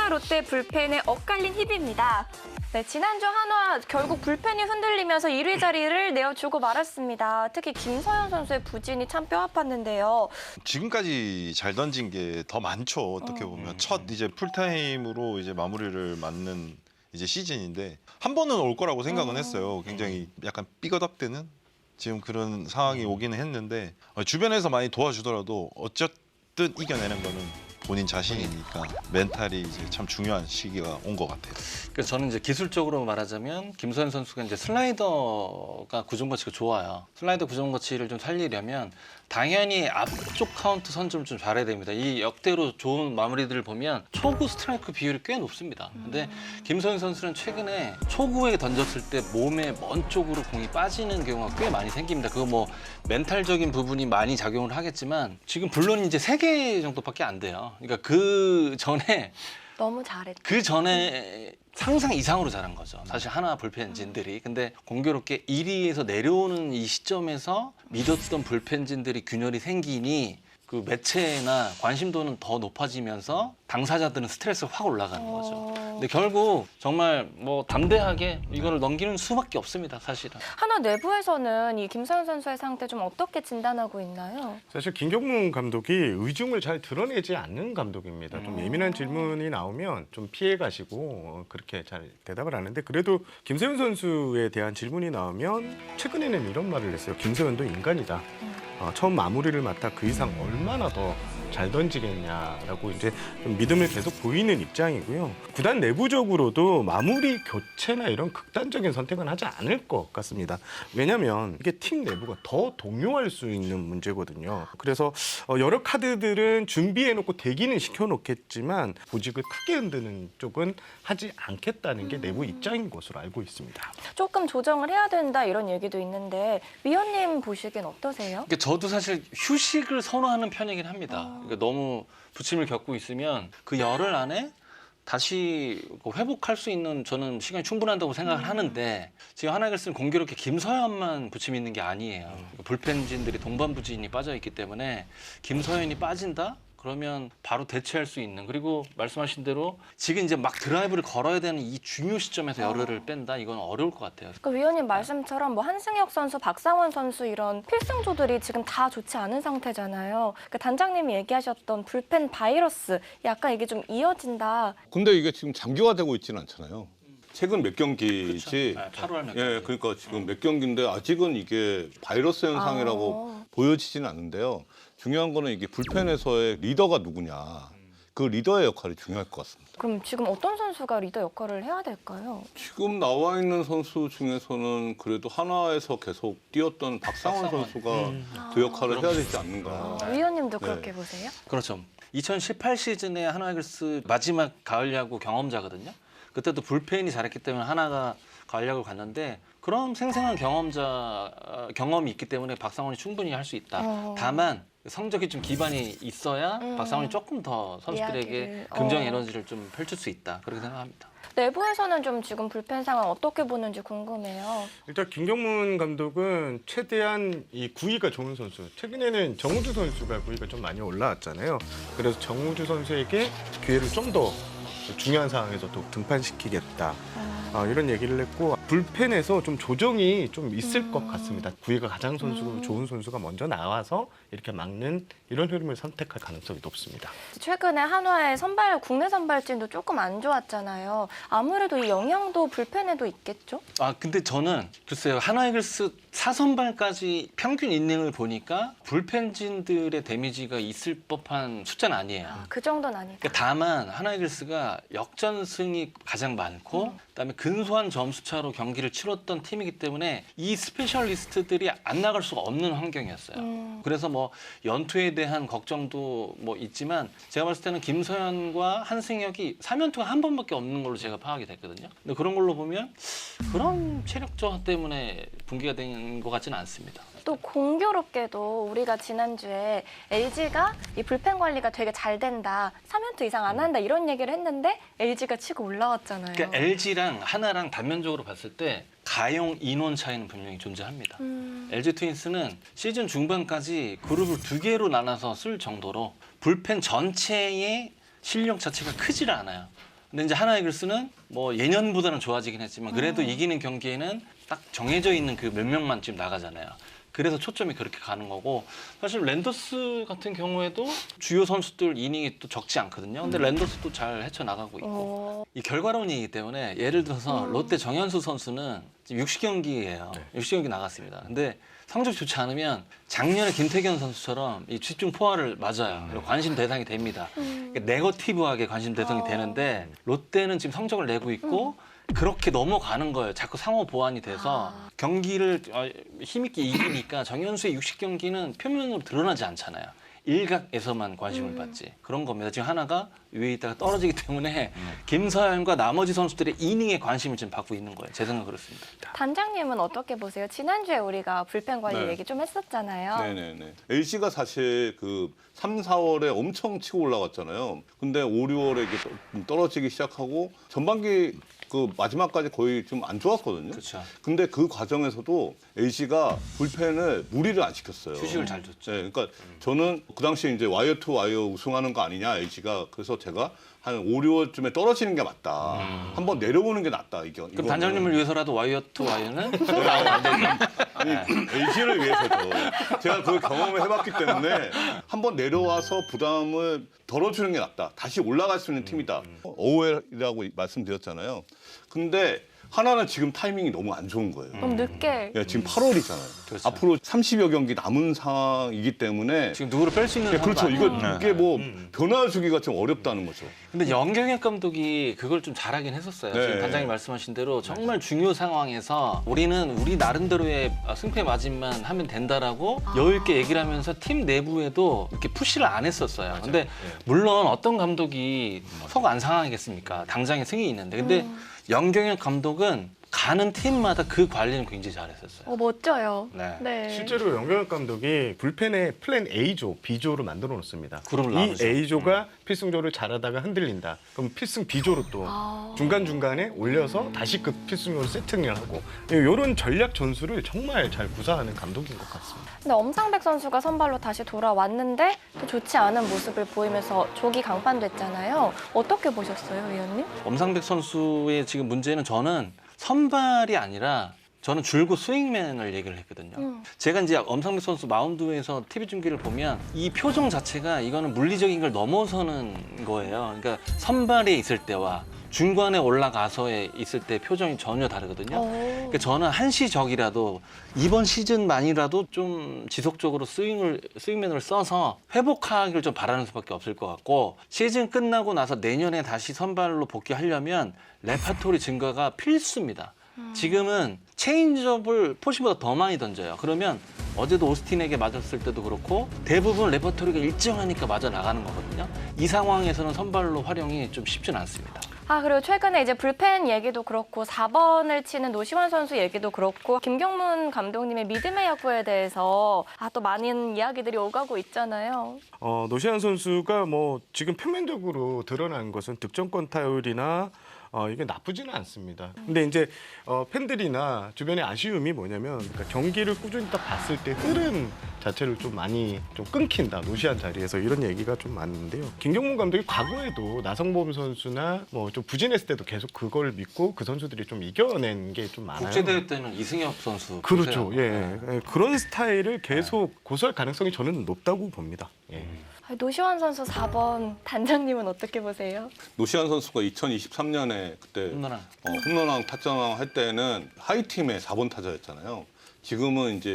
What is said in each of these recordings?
롯데 불펜에 엇갈린 희비입니다. 네, 지난주 한화 결국 불펜이 흔들리면서 1위 자리를 내어주고 말았습니다. 특히 김서현 선수의 부진이 참 뼈아팠는데요. 지금까지 잘 던진 게 더 많죠. 어떻게 보면 첫 이제 풀타임으로 이제 마무리를 맞는 이제 시즌인데 한 번은 올 거라고 생각은 했어요. 굉장히 약간 삐거덕대는 지금 그런 상황이 오기는 했는데 주변에서 많이 도와주더라도 어쨌든 이겨내는 거는 본인 자신이니까 멘탈이 이제 참 중요한 시기가 온 것 같아요. 그래서 저는 이제 기술적으로 말하자면 김서현 선수가 이제 슬라이더가 구종 거치가 좋아요. 슬라이더 구종 거치를 좀 살리려면 당연히 앞쪽 카운트 선점을 좀 잘해야 됩니다. 이 역대로 좋은 마무리들을 보면 초구 스트라이크 비율이 꽤 높습니다. 근데 김서현 선수는 최근에 초구에 던졌을 때 몸의 먼 쪽으로 공이 빠지는 경우가 꽤 많이 생깁니다. 그거 뭐 멘탈적인 부분이 많이 작용을 하겠지만 지금 물론 이제 3개 정도밖에 안 돼요. 그러니까 그 너무 잘했죠. 상상 이상으로 잘한 거죠. 사실 하나 불펜진들이. 근데 공교롭게 1위에서 내려오는 이 시점에서 믿었던 불펜진들이 균열이 생기니 그 매체나 관심도는 더 높아지면서 당사자들은 스트레스가 확 올라가는 거죠. 근데 결국 정말 뭐 담대하게 이거를 넘기는 수밖에 없습니다, 사실은. 한화 내부에서는 이 김서현 선수의 상태 좀 어떻게 진단하고 있나요? 사실 김경문 감독이 의중을 잘 드러내지 않는 감독입니다. 좀 예민한 질문이 나오면 좀 피해 가시고 그렇게 잘 대답을 하는데 그래도 김서현 선수에 대한 질문이 나오면 최근에는 이런 말을 했어요. 김서현도 인간이다. 처음 마무리를 맡아 그 이상 얼마나 더 잘 던지겠냐라고 이제 좀 믿음을 계속 보이는 입장이고요. 구단 내부적으로도 마무리 교체나 이런 극단적인 선택은 하지 않을 것 같습니다. 왜냐하면 이게 팀 내부가 더 동요할 수 있는 문제거든요. 그래서 여러 카드들은 준비해놓고 대기는 시켜놓겠지만 보직을 크게 흔드는 쪽은 하지 않겠다는 게 내부 입장인 것으로 알고 있습니다. 조금 조정을 해야 된다 이런 얘기도 있는데 위원님 보시기엔 어떠세요? 그러니까 저도 사실 휴식을 선호하는 편이긴 합니다. 그러니까 너무 부침을 겪고 있으면 그 열흘 안에 다시 회복할 수 있는 저는 시간이 충분한다고 생각을 하는데 지금 하나이글스는 공교롭게 김서현만 부침이 있는 게 아니에요. 그러니까 불펜진들이 동반 부진이 빠져 있기 때문에 김서현이 빠진다? 그러면 바로 대체할 수 있는 그리고 말씀하신 대로 지금 이제 막 드라이브를 걸어야 되는 이 중요 시점에서 열흘을 뺀다 이건 어려울 것 같아요. 그 위원님 말씀처럼 뭐 한승혁 선수, 박상원 선수 이런 필승조들이 지금 다 좋지 않은 상태잖아요. 그 단장님이 얘기하셨던 불펜 바이러스 약간 이게 좀 이어진다. 근데 이게 지금 장기화되고 있지는 않잖아요. 최근 몇 경기지. 그렇죠. 8월 몇 예, 그러니까 지금 몇 경기인데 아직은 이게 바이러스 현상이라고 보여지지는 않는데요. 중요한 거는 이게 불펜에서의 리더가 누구냐. 그 리더의 역할이 중요할 것 같습니다. 그럼 지금 어떤 선수가 리더 역할을 해야 될까요? 지금 나와 있는 선수 중에서는 그래도 하나에서 계속 뛰었던 박상원 선수가 그 역할을 해야 되지 않는가. 위원님도 네. 그렇게 보세요? 그렇죠. 2018 시즌에 하나이글스 마지막 가을 야구 경험자거든요. 그때도 불펜이 잘했기 때문에 하나가 가을 야구를 갔는데 그런 생생한 경험이 있기 때문에 박상원이 충분히 할 수 있다. 다만 성적이 좀 기반이 있어야 박상원이 조금 더 선수들에게 이야기를, 긍정 에너지를 좀 펼칠 수 있다. 그렇게 생각합니다. 내부에서는 좀 지금 불펜 상황 어떻게 보는지 궁금해요. 일단 김경문 감독은 최대한 이 구위가 좋은 선수. 최근에는 정우주 선수가 구위가 좀 많이 올라왔잖아요. 그래서 정우주 선수에게 기회를 좀 더 중요한 상황에서 또 등판시키겠다. 이런 얘기를 했고 불펜에서 좀 조정이 좀 있을 것 같습니다. 구위가 가장 좋은 선수가 먼저 나와서 이렇게 막는 이런 흐름을 선택할 가능성이 높습니다. 최근에 한화의 국내 선발진도 조금 안 좋았잖아요. 아무래도 이 영향도 불펜에도 있겠죠? 근데 저는 글쎄요. 하나이글스 4선발까지 평균 인닝을 보니까 불펜진들의 데미지가 있을 법한 숫자는 아니에요. 그 정도는 아니다. 그러니까 다만 하나이글스가 역전승이 가장 많고 그다음에 근소한 점수차로 경기를 치렀던 팀이기 때문에 이 스페셜리스트들이 안 나갈 수가 없는 환경이었어요. 그래서 뭐 연투에 대한 걱정도 뭐 있지만 제가 봤을 때는 김서현과 한승혁이 3연투가 한 번밖에 없는 걸로 제가 파악이 됐거든요. 근데 그런 걸로 보면 그런 체력 저하 때문에 붕괴가 된 것 같지는 않습니다. 또 공교롭게도 우리가 지난주에 LG가 이 불펜 관리가 되게 잘 된다. 3연투 이상 안 한다 이런 얘기를 했는데 LG가 치고 올라왔잖아요. 그러니까 LG랑 하나랑 단면적으로 봤을 때 가용 인원 차이는 분명히 존재합니다. LG 트윈스는 시즌 중반까지 그룹을 2개로 나눠서 쓸 정도로 불펜 전체의 실력 자체가 크지를 않아요. 근데 이제 하나 이글스는 뭐 예년보다는 좋아지긴 했지만 그래도 이기는 경기에는 딱 정해져 있는 그 몇 명만 지금 나가잖아요. 그래서 초점이 그렇게 가는 거고 사실 랜더스 같은 경우에도 주요 선수들 이닝이 또 적지 않거든요. 근데 랜더스도 잘 헤쳐나가고 있고 이 결과론이기 때문에 예를 들어서 롯데 정현수 선수는 지금 60경기예요. 60경기 나갔습니다. 근데 성적 좋지 않으면 작년에 김태균 선수처럼 이 집중 포화를 맞아요. 그리고 관심 대상이 됩니다. 그러니까 네거티브하게 관심 대상이 되는데 롯데는 지금 성적을 내고 있고 그렇게 넘어가는 거예요. 자꾸 상호 보완이 돼서 경기를 힘있게 이기니까 정현수의 60경기는 표면으로 드러나지 않잖아요. 일각에서만 관심을 받지. 그런 겁니다. 지금 하나가 위에 있다가 떨어지기 때문에 김서현과 나머지 선수들의 이닝에 관심을 지금 받고 있는 거예요. 제 생각은 그렇습니다. 단장님은 어떻게 보세요? 지난주에 우리가 불펜 관리 네. 얘기 좀 했었잖아요. 네네네. LG가 사실 그 3, 4월에 엄청 치고 올라갔잖아요. 근데 5, 6월에 이게 떨어지기 시작하고 전반기 그 마지막까지 거의 좀 안 좋았거든요. 그렇죠. 근데 그 과정에서도 LG가 불펜을 무리를 안 시켰어요. 휴식을 잘 줬죠. 네, 그러니까 저는 그 당시에 이제 와이어 투 와이어 우승하는 거 아니냐 LG가 그래서 제가 한 5, 6월쯤에 떨어지는 게 맞다. 한번 내려오는 게 낫다. 그럼 단장님을 위해서라도 와이어 투 와이어는 아니 LG를 위해서죠. 제가 그 경험을 해봤기 때문에 한번 내려와서 부담을 덜어주는 게 낫다. 다시 올라갈 수 있는 팀이다. OL이라고 말씀드렸잖아요. 근데 하나는 지금 타이밍이 너무 안 좋은 거예요. 너무 늦게. 야, 지금 8월이잖아요. 그렇죠. 앞으로 30여 경기 남은 상황이기 때문에 지금 누구를 뺄 수 있는 네, 그렇죠. 상황도 아니에요. 이게 뭐 변화주기가 좀 어렵다는 거죠. 근데 영경혁 감독이 그걸 좀 잘하긴 했었어요. 네. 지금 단장님 말씀하신 대로 정말 중요 상황에서 우리는 우리 나름대로의 승패 마진만 하면 된다라고 여유 있게 얘기를 하면서 팀 내부에도 이렇게 푸시를 안 했었어요. 근데 물론 어떤 감독이 속 안 상하겠습니까? 당장에 승이 있는데. 근데 영경혁 감독은 가는 팀마다 그 관리는 굉장히 잘했었어요. 멋져요. 네. 실제로 영경혁 감독이 불펜에 플랜 A조, B조를 만들어 놓습니다. 그룹을 이 나누죠. A조가 필승조를 잘하다가 흔들린다. 그럼 필승 B조로 또 중간중간에 올려서 다시 그 필승조를 세팅을 하고 이런 전략 전술을 정말 잘 구사하는 감독인 것 같습니다. 근데 엄상백 선수가 선발로 다시 돌아왔는데 또 좋지 않은 모습을 보이면서 조기 강판됐잖아요. 어떻게 보셨어요, 위원님? 엄상백 선수의 지금 문제는 저는 선발이 아니라 저는 줄곧 스윙맨을 얘기를 했거든요. 제가 이제 엄상백 선수 마운드에서 TV 중계를 보면 이 표정 자체가 이거는 물리적인 걸 넘어서는 거예요. 그러니까 선발에 있을 때와 중간에 올라가서 있을 때 표정이 전혀 다르거든요. 그러니까 저는 한시적이라도 이번 시즌만이라도 좀 지속적으로 스윙맨을 써서 회복하기를 좀 바라는 수밖에 없을 것 같고 시즌 끝나고 나서 내년에 다시 선발로 복귀하려면 레파토리 증가가 필수입니다. 지금은 체인지업을 포심보다 더 많이 던져요. 그러면 어제도 오스틴에게 맞았을 때도 그렇고 대부분 레퍼토리가 일정하니까 맞아 나가는 거거든요. 이 상황에서는 선발로 활용이 좀 쉽진 않습니다. 그리고 최근에 이제 불펜 얘기도 그렇고 4번을 치는 노시환 선수 얘기도 그렇고 김경문 감독님의 믿음의 야구에 대해서 또 많은 이야기들이 오가고 있잖아요. 노시환 선수가 뭐 지금 표면적으로 드러난 것은 득점권 타율이나 이게 나쁘지는 않습니다. 근데 이제 팬들이나 주변의 아쉬움이 뭐냐면 그러니까 경기를 꾸준히 딱 봤을 때 흐름 자체를 좀 많이 좀 끊긴다. 노시환 자리에서 이런 얘기가 좀 많은데요. 김경문 감독이 과거에도 나성범 선수나 뭐 좀 부진했을 때도 계속 그걸 믿고 그 선수들이 좀 이겨낸 게 좀 많아요. 국제대회 때는 이승엽 선수 그렇죠. 보세요. 예. 그런 스타일을 계속 고수할 가능성이 저는 높다고 봅니다. 예. 노시환 선수 4번 단장님은 어떻게 보세요? 노시환 선수가 2023년에 그때 홈런왕. 홈런왕 타점왕 할 때는 하이 팀의 4번 타자였잖아요. 지금은 이제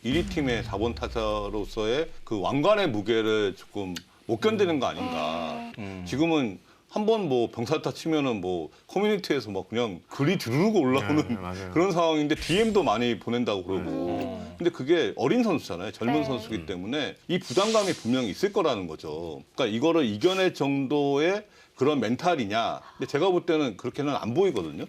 1위 팀의 4번 타자로서의 그 왕관의 무게를 조금 못 견디는 거 아닌가. 지금은 한 번 뭐 병살타 치면은 뭐 커뮤니티에서 막 그냥 글이 주르르고 올라오는 네, 맞아요. 그런 상황인데 DM도 많이 보낸다고 그러고. 근데 그게 어린 선수잖아요. 젊은 네. 선수이기 때문에 이 부담감이 분명히 있을 거라는 거죠. 그러니까 이거를 이겨낼 정도의 그런 멘탈이냐. 근데 제가 볼 때는 그렇게는 안 보이거든요.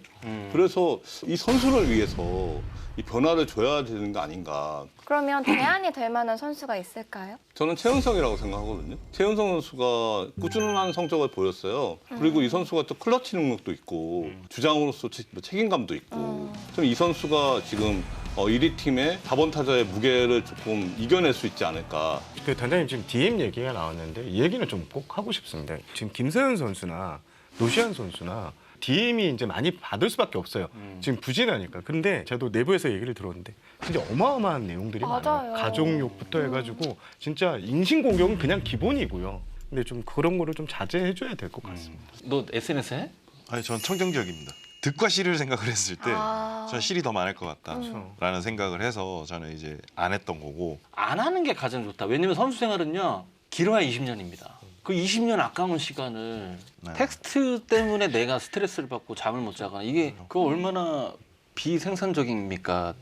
그래서 이 선수를 위해서 이 변화를 줘야 되는 거 아닌가. 그러면 대안이 될 만한 선수가 있을까요? 저는 최은성이라고 생각하거든요. 최은성 선수가 꾸준한 성적을 보였어요. 그리고 이 선수가 또 클러치 능력도 있고 주장으로서 책임감도 있고 저는 이 선수가 지금 1위 팀의 4번 타자의 무게를 조금 이겨낼 수 있지 않을까. 그 단장님 지금 DM 얘기가 나왔는데 이 얘기는 좀 꼭 하고 싶습니다. 지금 김세현 선수나 노시안 선수나 DM이 이제 많이 받을 수밖에 없어요. 지금 부진하니까. 근데 저도 내부에서 얘기를 들었는데 진짜 어마어마한 내용들이 맞아요. 많아요. 가족욕부터 해가지고 진짜 인신공격은 그냥 기본이고요. 근데 좀 그런 거를 좀 자제해줘야 될 것 같습니다. 너 SNS 해? 아니 전 청정지역입니다. 득과 실을 생각을 했을 때 아. 저는 실이 더 많을 것 같다라는 그렇죠. 생각을 해서 저는 이제 안 했던 거고. 안 하는 게 가장 좋다. 왜냐면 선수 생활은요. 길어야 20년입니다. 그 20년 아까운 시간을 네. 텍스트 때문에 내가 스트레스를 받고 잠을 못 자거나 이게 그거 얼마나 비생산적입니까?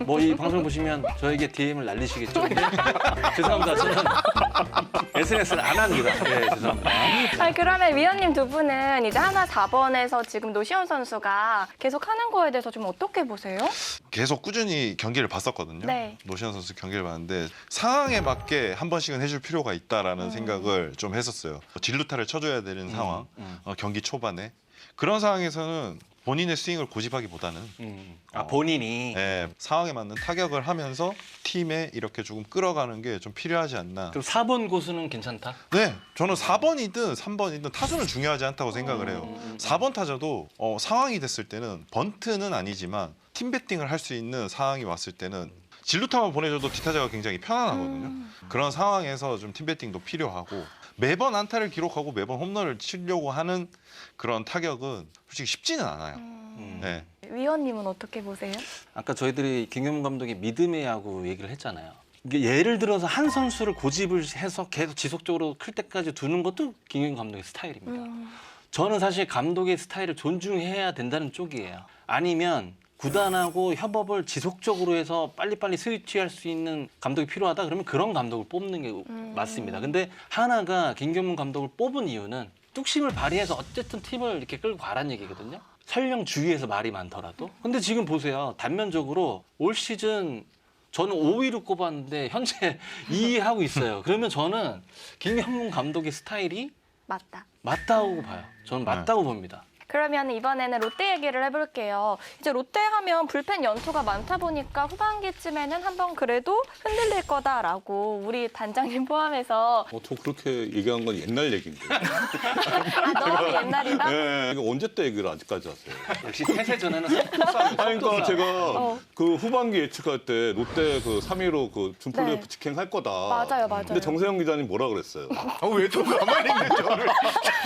뭐 이 방송 보시면 저에게 DM을 날리시겠죠. 근데 죄송합니다. 저는 SNS를 안 합니다. 네, 죄송합니다. 아니, 그러면 위원님 두 분은 이제 하나 4번에서 지금 노시현 선수가 계속 하는 거에 대해서 좀 어떻게 보세요? 계속 꾸준히 경기를 봤었거든요. 네. 노시안 선수 경기를 봤는데 상황에 맞게 한 번씩은 해줄 필요가 있다라는 생각을 좀 했었어요. 진루타를 쳐줘야 되는 상황, 경기 초반에 그런 상황에서는 본인의 스윙을 고집하기보다는 본인이 예, 상황에 맞는 타격을 하면서 팀에 이렇게 조금 끌어가는 게 좀 필요하지 않나. 그럼 4번 고수는 괜찮다? 네, 저는 4번이든 3번이든 타수는 중요하지 않다고 생각을 해요. 4번 타자도 상황이 됐을 때는 번트는 아니지만 팀 배팅을 할 수 있는 상황이 왔을 때는 진루타만 보내줘도 뒷타자가 굉장히 편안하거든요. 그런 상황에서 좀 팀 배팅도 필요하고 매번 안타를 기록하고 매번 홈런을 치려고 하는 그런 타격은 솔직히 쉽지는 않아요. 네. 위원님은 어떻게 보세요? 아까 저희들이 김경문 감독이 믿음의 야구 얘기를 했잖아요. 이게 예를 들어서 한 선수를 고집을 해서 계속 지속적으로 클 때까지 두는 것도 김경문 감독의 스타일입니다. 저는 사실 감독의 스타일을 존중해야 된다는 쪽이에요. 아니면 구단하고 협업을 지속적으로 해서 빨리빨리 스위치할 수 있는 감독이 필요하다 그러면 그런 감독을 뽑는 게 맞습니다. 근데 하나가 김경문 감독을 뽑은 이유는 뚝심을 발휘해서 어쨌든 팀을 이렇게 끌고 가라는 얘기거든요. 설령 주위에서 말이 많더라도. 근데 지금 보세요. 단면적으로 올 시즌 저는 5위로 꼽았는데 현재 2위 하고 있어요. 그러면 저는 김경문 감독의 스타일이 맞다. 맞다고 봐요. 저는 맞다고 봅니다. 그러면 이번에는 롯데 얘기를 해볼게요. 이제 롯데 하면 불펜 연투가 많다 보니까 후반기쯤에는 한번 그래도 흔들릴 거다라고 우리 단장님 포함해서 저 그렇게 얘기한 건 옛날 얘기인데. 너무 옛날이다? 네, 이거 언제 때 얘기를 아직까지 하세요? 역시 태세 전에는 아니, 그러니까 제가 어. 그 후반기 예측할 때 롯데 그 3위로 그 준플레이오프 네. 직행할 거다. 맞아요, 맞아요. 근데 정세영 기자님 뭐라 그랬어요? 왜 또 가만히 있는 저를?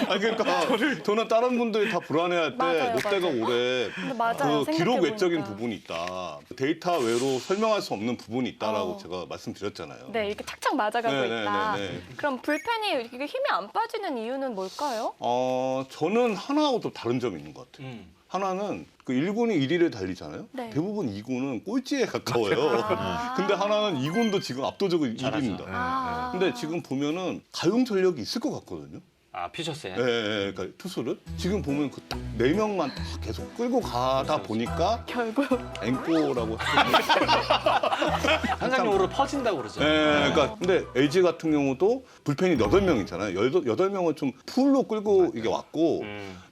아니 그러니까 저는 다른 분들이 다 불안해할 때 맞아요, 롯데가 맞아요. 올해 근데 맞아요, 그 기록 외적인 생각해보니까. 부분이 있다. 데이터 외로 설명할 수 없는 부분이 있다라고 어. 제가 말씀드렸잖아요. 네, 이렇게 착착 맞아가고 네, 있다. 네, 네. 그럼 불펜이 이게 힘이 안 빠지는 이유는 뭘까요? 저는 하나하고 좀 다른 점이 있는 것 같아요. 하나는 그 1군이 1위를 달리잖아요. 네. 대부분 2군은 꼴찌에 가까워요. 근데 하나는 2군도 지금 압도적으로 잘하죠. 1위입니다. 아. 근데 지금 보면은 가용 전력이 있을 것 같거든요. 아 피셔스에. 예, 그러니까 투수를 지금 보면 그 딱 4명만 딱 계속 끌고 가다 보니까 결국 앵꼬라고 한상용으로 퍼진다고 그러죠. 예, 그러니까 근데 LG 같은 경우도 불펜이 8명이잖아요. 8명은 좀 풀로 끌고 이게 왔고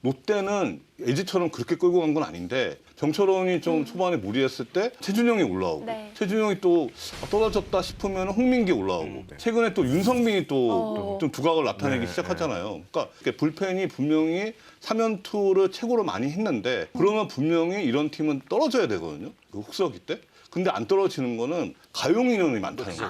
롯데는 LG처럼 그렇게 끌고 간 건 아닌데 정철원이 좀 초반에 무리했을 때 최준영이 올라오고 네. 최준영이 또 떨어졌다 싶으면 홍민기 올라오고 최근에 또 윤성민이 또 좀 두각을 나타내기 시작하잖아요. 그러니까 불펜이 분명히 3연투를 최고로 많이 했는데 그러면 분명히 이런 팀은 떨어져야 되거든요. 그 흑석이 때. 근데 안 떨어지는 거는 가용 인원이 많다는 거죠.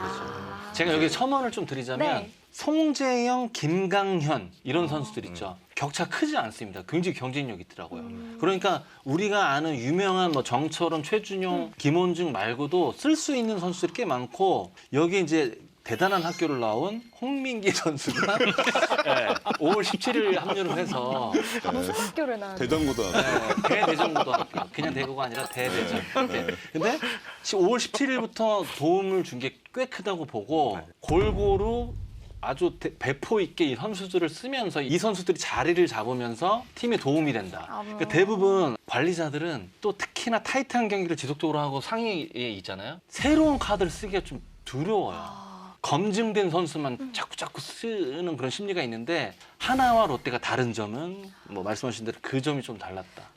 제가 여기 첨언을 좀 드리자면 네. 송재영, 김강현 이런 선수들 있죠. 격차 크지 않습니다. 굉장히 경쟁력 있더라고요. 그러니까 우리가 아는 유명한 뭐 정철원, 최준용, 김원중 말고도 쓸 수 있는 선수들이 꽤 많고 여기 이제 대단한 학교를 나온 홍민기 선수가 네, 5월 17일 합류를 해서 무슨 학교를 나왔는데? 대전고등학교. 대대전고등학교 그냥 대구가 아니라 대대전. 네. 근데 5월 17일부터 도움을 준 게 꽤 크다고 보고 골고루 아주 배포 있게 이 선수들을 쓰면서 이 선수들이 자리를 잡으면서 팀에 도움이 된다. 그러니까 대부분 관리자들은 또 특히나 타이트한 경기를 지속적으로 하고 상위에 있잖아요. 새로운 카드를 쓰기가 좀 두려워요. 검증된 선수만 자꾸 쓰는 그런 심리가 있는데 하나와 롯데가 다른 점은 뭐 말씀하신 대로 그 점이 좀 달랐다.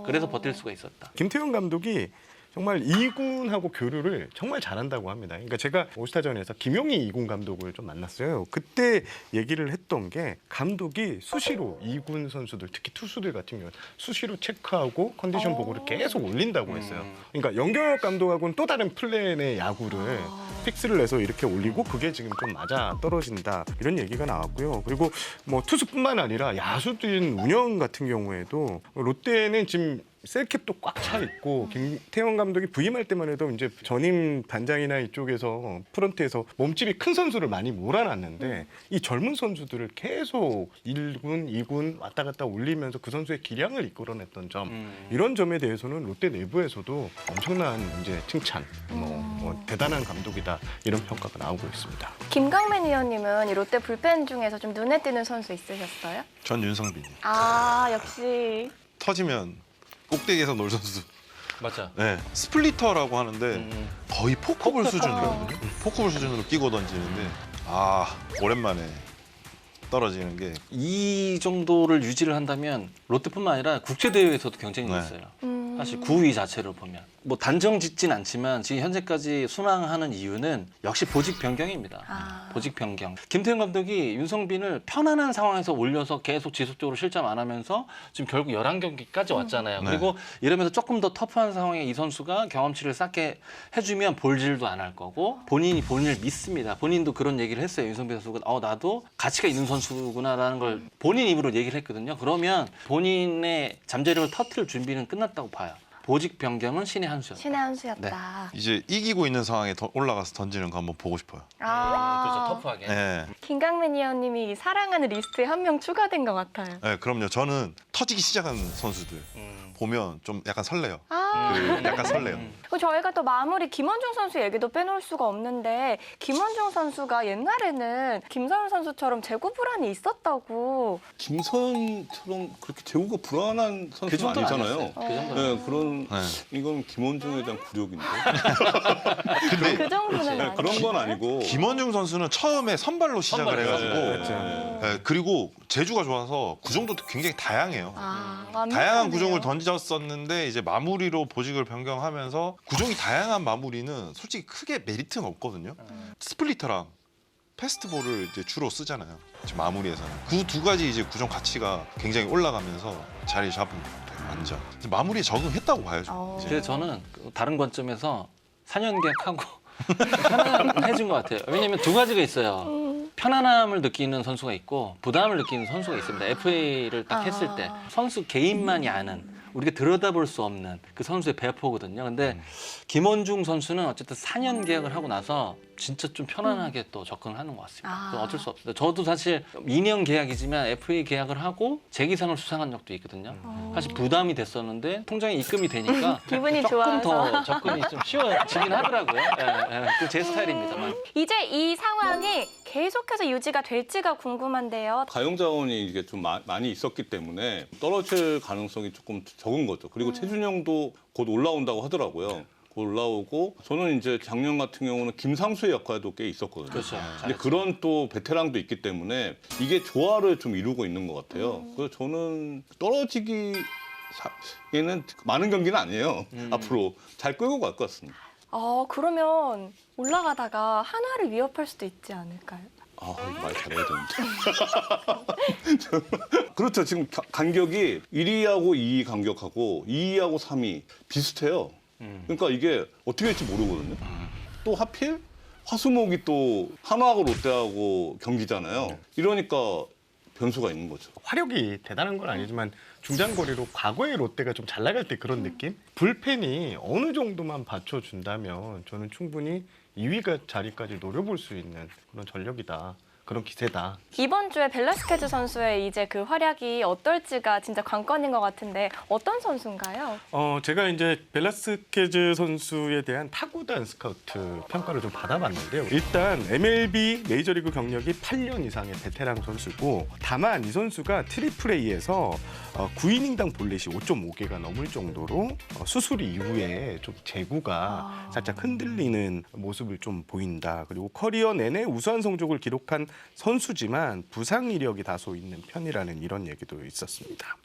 그래서 버틸 수가 있었다. 김태형 감독이 정말 2군하고 교류를 정말 잘한다고 합니다. 그러니까 제가 올스타전에서 김용희 2군 감독을 좀 만났어요. 그때 얘기를 했던 게 감독이 수시로 2군 선수들, 특히 투수들 같은 경우는 수시로 체크하고 컨디션 보고를 계속 올린다고 했어요. 그러니까 영경혁 감독하고는 또 다른 플랜의 야구를 픽스를 내서 이렇게 올리고 그게 지금 좀 맞아 떨어진다 이런 얘기가 나왔고요. 그리고 뭐 투수뿐만 아니라 야수진 운영 같은 경우에도 롯데는 지금 셀캡도 꽉 차 있고 김태형 감독이 부임할 때만 해도 이제 전임 단장이나 이쪽에서 프런트에서 몸집이 큰 선수를 많이 몰아놨는데 이 젊은 선수들을 계속 1군, 2군 왔다 갔다 올리면서 그 선수의 기량을 이끌어냈던 점 이런 점에 대해서는 롯데 내부에서도 엄청난 이제 칭찬, 대단한 감독이다 이런 평가가 나오고 있습니다. 김강민 의원님은 이 롯데 불펜 중에서 좀 눈에 띄는 선수 있으셨어요? 전 윤성빈이 아, 역시. 터지면 꼭대기에서 놀 선수. 맞아. 네, 스플리터라고 하는데 거의 포크볼 수준으로 포크볼 수준으로 끼고 던지는데 오랜만에 떨어지는 게 이 정도를 유지를 한다면 롯데뿐만 아니라 국제 대회에서도 경쟁이 네. 있어요. 사실 9위 자체를 보면 뭐 단정 짓진 않지만 지금 현재까지 순항하는 이유는 역시 보직 변경입니다. 보직 변경. 김태형 감독이 윤성빈을 편안한 상황에서 올려서 계속 지속적으로 실점 안 하면서 지금 결국 11경기까지 왔잖아요. 네. 그리고 이러면서 조금 더 터프한 상황에 이 선수가 경험치를 쌓게 해주면 볼질도 안 할 거고 본인이 본인을 믿습니다. 본인도 그런 얘기를 했어요. 윤성빈 선수가 나도 가치가 있는 선수구나라는 걸 본인 입으로 얘기를 했거든요. 그러면 본인의 잠재력을 터뜨릴 준비는 끝났다고 봐요. 보직 변경은 신의 한 수였다. 신의 한 수였다. 이제 이기고 있는 상황에 올라가서 던지는 거 한번 보고 싶어요. 그렇죠. 터프하게. 네. 김강민 의원님이 사랑하는 리스트에 한 명 추가된 것 같아요. 네, 그럼요. 저는 터지기 시작하는 선수들 보면 좀 약간 설레요. 약간 설레요. 저희가 또 마무리 김원중 선수 얘기도 빼놓을 수가 없는데 김원중 선수가 옛날에는 김서현 선수처럼 재고 불안이 있었다고. 김서현처럼 그렇게 재고가 불안한 그 선수는 정도는 아니잖아요. 아니었어요. 그 정도는. 네, 그런 네. 이건 김원중에 대한 굴욕인데. 근데 그 정도는 네, 아니에요. 그런 건 아니고. 김원중 선수는 처음에 선발로 시작을 해가지고 네. 네, 그리고 제주가 좋아서 구종도 굉장히 다양해요. 다양한 완벽하네요. 구종을 던졌었는데 이제 마무리로 보직을 변경하면서 구종이 다양한 마무리는 솔직히 크게 메리트는 없거든요. 스플리터랑 패스트볼을 이제 주로 쓰잖아요. 지금 마무리에서는 그 두 가지 이제 구종 가치가 굉장히 올라가면서 자리 잡은 것 같아요. 완전 이제 마무리에 적응했다고 봐야죠. 이제. 그래서 저는 다른 관점에서 4년 계약하고 편안해진 것 같아요. 왜냐하면 두 가지가 있어요. 편안함을 느끼는 선수가 있고 부담을 느끼는 선수가 있습니다. FA를 딱 했을 때 선수 개인만이 아는 우리가 들여다볼 수 없는 그 선수의 배포거든요. 근데 김원중 선수는 어쨌든 4년 계약을 하고 나서 진짜 좀 편안하게 또 접근하는 것 같습니다. 그건 어쩔 수 없습니다. 저도 사실 2년 계약이지만 FA 계약을 하고 재기상을 수상한 적도 있거든요. 사실 부담이 됐었는데 통장에 입금이 되니까 기분이 조금 좋아서. 더 접근이 좀 쉬워지긴 하더라고요. 제 스타일입니다만. 이제 이 상황이 계속해서 유지가 될지가 궁금한데요. 가용 자원이 이게 좀 많이 있었기 때문에 떨어질 가능성이 조금 적은 거죠. 그리고 최준영도 곧 올라온다고 하더라고요. 곧 올라오고 저는 이제 작년 같은 경우는 김상수의 역할도 꽤 있었거든요. 그렇죠. 근데 그런 또 베테랑도 있기 때문에 이게 조화를 좀 이루고 있는 것 같아요. 그래서 저는 떨어지기에는 많은 경기는 아니에요. 앞으로 잘 끌고 갈 것 같습니다. 그러면 올라가다가 한화를 위협할 수도 있지 않을까요? 이거 말 잘해야 되는데. 그렇죠. 지금 간격이 1위하고 2위 간격하고 2위하고 3위 비슷해요. 그러니까 이게 어떻게 될지 모르거든요. 또 하필 화수목이 또 한화하고 롯데하고 경기잖아요. 이러니까 변수가 있는 거죠. 화력이 대단한 건 아니지만 중장거리로 과거의 롯데가 좀 잘 나갈 때 그런 느낌? 불펜이 어느 정도만 받쳐준다면 저는 충분히 2위가 자리까지 노려볼 수 있는 그런 전력이다. 그런 기세다. 이번 주에 벨라스케즈 선수의 이제 그 활약이 어떨지가 진짜 관건인 것 같은데 어떤 선수인가요? 제가 이제 벨라스케즈 선수에 대한 타구단 스카우트 평가를 좀 받아봤는데요. 일단 MLB 메이저리그 경력이 8년 이상의 베테랑 선수고 다만 이 선수가 트리플 A에서 9이닝당 볼넷이 5.5개가 넘을 정도로 수술 이후에 좀 제구가 살짝 흔들리는 모습을 좀 보인다. 그리고 커리어 내내 우수한 성적을 기록한 선수지만 부상 이력이 다소 있는 편이라는 이런 얘기도 있었습니다.